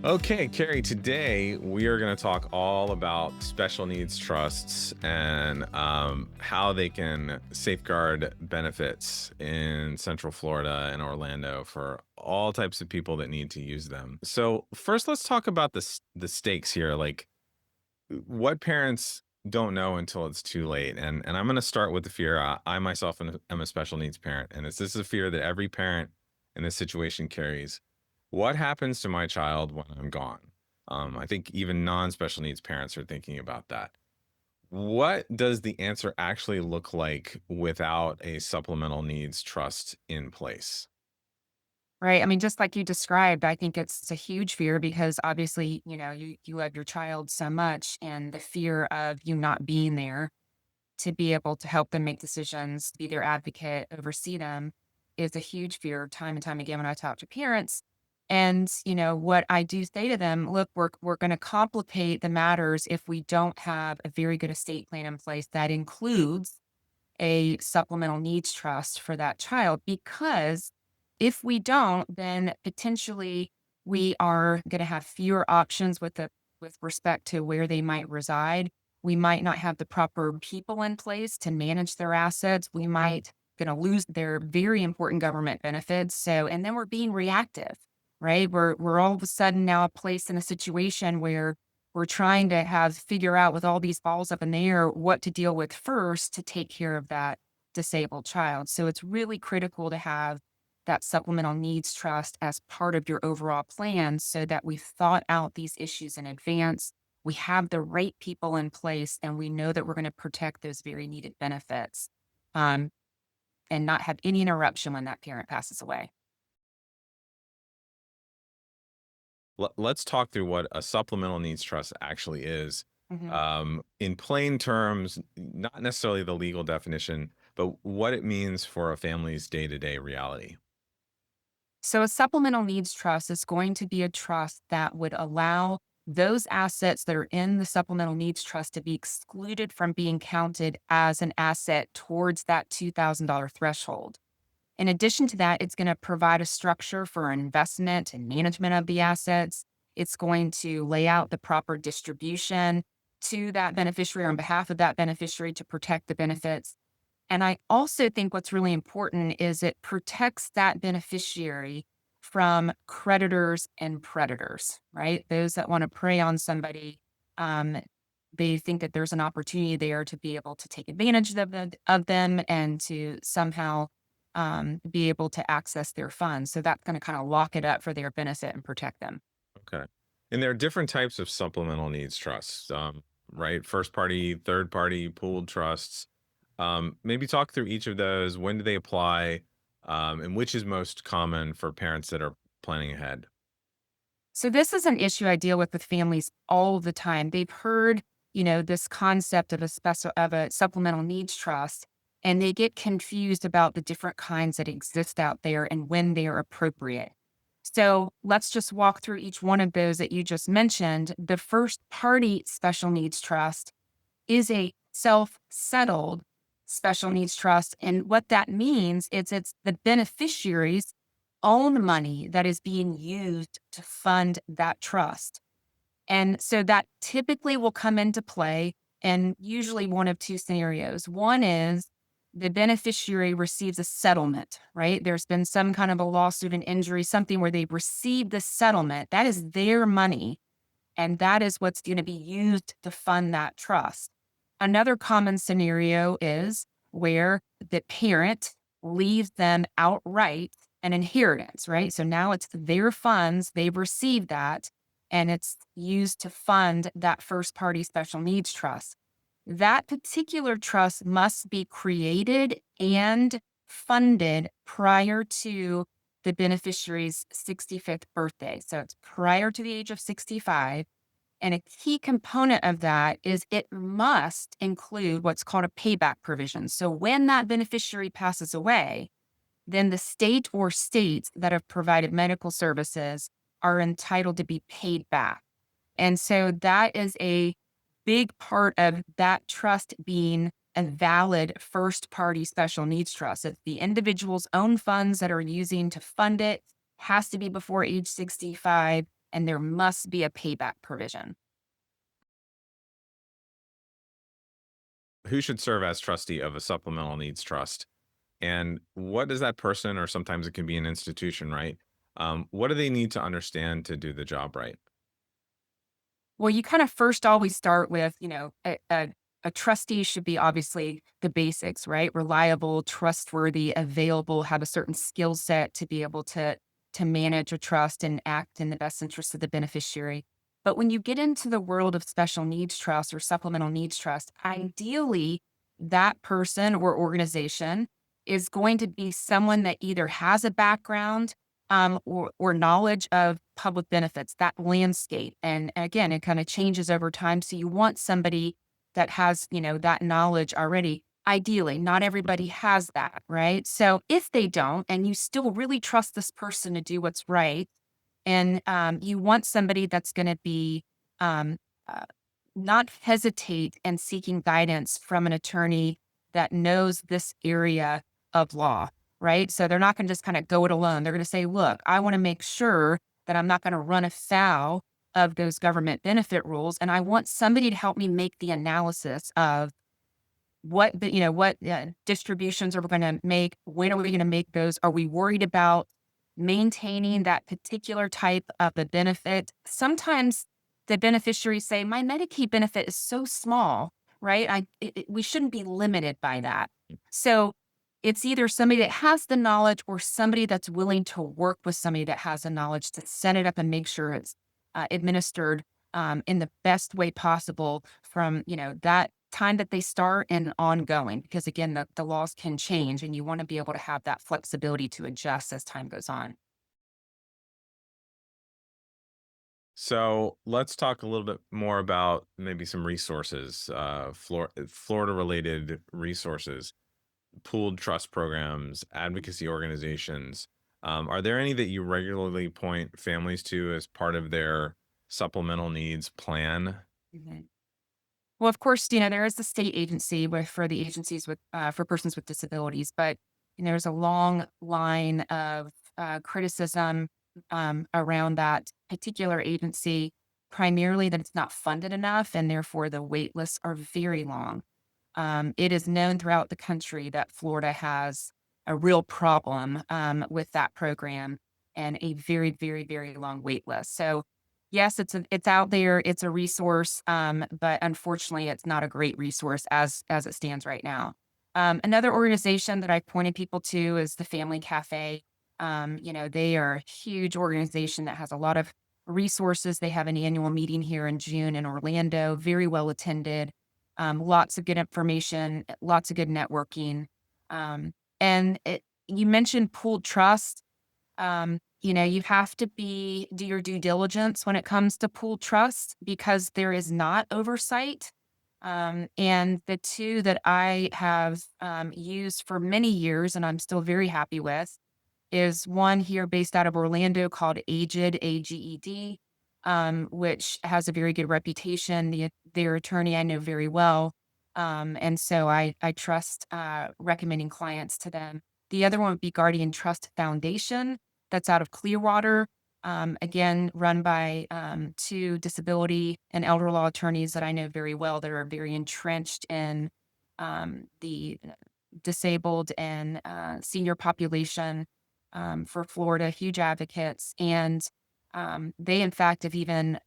Okay, Carrie, today we are going to talk all about special needs trusts and how they can safeguard benefits in Central Florida and Orlando for all types of people that need to use them. So, first, let's talk about the stakes here. Like, what parents don't know until it's too late. And I'm going to start with the fear. I myself am a special needs parent, and this is a fear that every parent in this situation carries. What happens to my child when I'm gone? I think even non-special needs parents are thinking about that. What does the answer actually look like without a supplemental needs trust in place? Right. I mean, just like you described, I think it's a huge fear because obviously, you love your child so much, and the fear of you not being there to be able to help them make decisions, be their advocate, oversee them is a huge fear time and time again when I talk to parents. And, what I do say to them, look, we're going to complicate the matters if we don't have a very good estate plan in place that includes a supplemental needs trust for that child, because if we don't, then potentially we are going to have fewer options with respect to where they might reside. We might not have the proper people in place to manage their assets. We might going to lose their very important government benefits. So, and then we're being reactive, right? We're all of a sudden now placed in a situation where we're trying to have figure out with all these balls up in the air what to deal with first to take care of that disabled child. So it's really critical to have that supplemental needs trust as part of your overall plan so that we've thought out these issues in advance. We have the right people in place and we know that we're going to protect those very needed benefits, um, and not have any interruption when that parent passes away. Let's talk through what a supplemental needs trust actually is. Mhm. In plain terms, not necessarily the legal definition, but what it means for a family's day-to-day reality. So, a supplemental needs trust is going to be a trust that would allow those assets that are in the supplemental needs trust to be excluded from being counted as an asset towards that $2,000 threshold. In addition to that, it's going to provide a structure for investment and management of the assets. It's going to lay out the proper distribution to that beneficiary on behalf of that beneficiary to protect the benefits. And I also think what's really important is it protects that beneficiary from creditors and predators, right? Those that want to prey on somebody, um, they think that there's an opportunity there to be able to take advantage of them and to somehow be able to access their funds. So that's going to kind of lock it up for their benefit and protect them. Okay. And there are different types of supplemental needs trusts, right? First party, third party, pooled trusts. Maybe talk through each of those. When do they apply? And which is most common for parents that are planning ahead? So this is an issue I deal with families all the time. They've heard, this concept of a supplemental needs trust, and they get confused about the different kinds that exist out there and when they are appropriate. So let's just walk through each one of those that you just mentioned. The first party special needs trust is a self-settled special needs trust. And what that means is it's the beneficiary's own money that is being used to fund that trust. And so that typically will come into play in usually one of two scenarios. One is the beneficiary receives a settlement, right? There's been some kind of a lawsuit, an injury, something where they've received the settlement. That is their money. And that is what's going to be used to fund that trust. Another common scenario is where the parent leaves them outright an inheritance, right? So now it's their funds, they've received that, and it's used to fund that first party special needs trust. That particular trust must be created and funded prior to the beneficiary's 65th birthday. So it's prior to the age of 65. And a key component of that is it must include what's called a payback provision. So when that beneficiary passes away, then the state or states that have provided medical services are entitled to be paid back. And so that is a big part of that trust being a valid first party special needs trust. It's the individual's own funds that are using to fund it, has to be before age 65, and there must be a payback provision. Who should serve as trustee of a supplemental needs trust? And what does that person, or sometimes it can be an institution, right? What do they need to understand to do the job right? Well, you kind of first always start with, a trustee should be obviously the basics, right? Reliable, trustworthy, available, have a certain skill set to be able to manage a trust and act in the best interest of the beneficiary. But when you get into the world of special needs trust or supplemental needs trust, ideally that person or organization is going to be someone that either has a background or knowledge of public benefits, that landscape. And again, it kind of changes over time. So you want somebody that has, that knowledge already. Ideally, not everybody has that, right? So if they don't, and you still really trust this person to do what's right, and you want somebody that's going to be um, uh, not hesitate and seeking guidance from an attorney that knows this area of law, right? So they're not going to just kind of go it alone. They're going to say, look, I want to make sure that I'm not going to run afoul of those government benefit rules. And I want somebody to help me make the analysis of what distributions are we gonna make? When are we gonna make those? Are we worried about maintaining that particular type of a benefit? Sometimes the beneficiaries say, "My Medicaid benefit is so small," right? We shouldn't be limited by that. So, it's either somebody that has the knowledge or somebody that's willing to work with somebody that has the knowledge to set it up and make sure it's, administered, in the best way possible from, that time that they start and ongoing, because again, the laws can change and you want to be able to have that flexibility to adjust as time goes on. So let's talk a little bit more about maybe some resources, Florida related resources, pooled trust programs, advocacy organizations. Are there any that you regularly point families to as part of their supplemental needs plan? Mhm. Well, of course, there is the state agency for the agencies with for persons with disabilities, but there's a long line of criticism around that particular agency, primarily that it's not funded enough, and therefore the wait lists are very long. It is known throughout the country that Florida has a real problem with that program and a very, very, very long wait list. So, yes, it's out there. It's a resource, but unfortunately, it's not a great resource as it stands right now. Another organization that I pointed people to is the Family Cafe. They are a huge organization that has a lot of resources. They have an annual meeting here in June in Orlando, very well attended, lots of good information, lots of good networking. Um, you mentioned pooled trust. You have to do your due diligence when it comes to pooled trust because there is not oversight. And the two that I have used for many years and I'm still very happy with is one here based out of Orlando called Aged, AGED, which has a very good reputation. Their attorney I know very well. And so I trust recommending clients to them. The other one would be Guardian Trust Foundation, that's out of Clearwater. Again, run by two disability and elder law attorneys that I know very well that are very entrenched in the disabled and senior population for Florida, huge advocates. And they, in fact, have even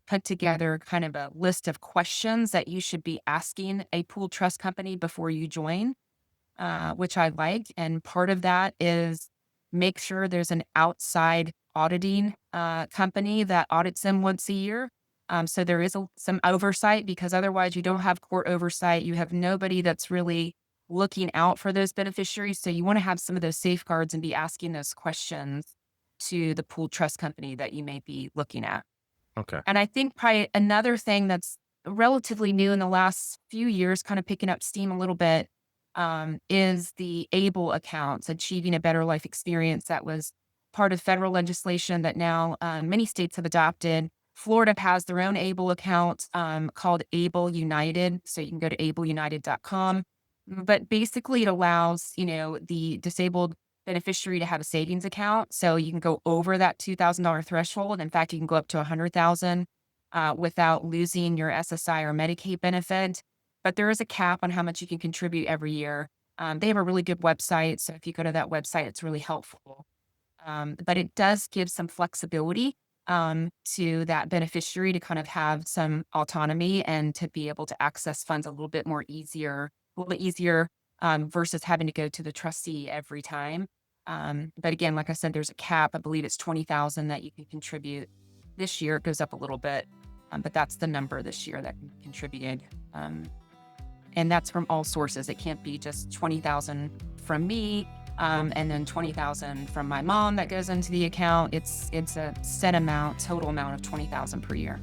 put together kind of a list of questions that you should be asking a pool trust company before you join, which I like. And part of that is make sure there's an outside auditing company that audits them once a year. So there is some oversight because otherwise you don't have court oversight. You have nobody that's really looking out for those beneficiaries. So you want to have some of those safeguards and be asking those questions to the pool trust company that you may be looking at. Okay. And I think probably another thing that's relatively new in the last few years, kind of picking up steam a little bit, is the ABLE accounts, Achieving a Better Life Experience. That was part of federal legislation that now many states have adopted. Florida has their own ABLE account called ABLE United. So you can go to ableunited.com. But basically, it allows, the disabled beneficiary to have a savings account. So you can go over that $2,000 threshold. In fact, you can go up to 100,000 without losing your SSI or Medicaid benefit. But there is a cap on how much you can contribute every year. They have a really good website. So if you go to that website, it's really helpful. But it does give some flexibility to that beneficiary to kind of have some autonomy and to be able to access funds a little bit easier versus having to go to the trustee every time. But again, like I said, there's a cap. I believe it's 20,000 that you can contribute. This year it goes up a little bit, but that's the number this year that contributed. And that's from all sources. It can't be just 20,000 from me, and then 20,000 from my mom that goes into the account. It's a set amount, total amount of 20,000 per year.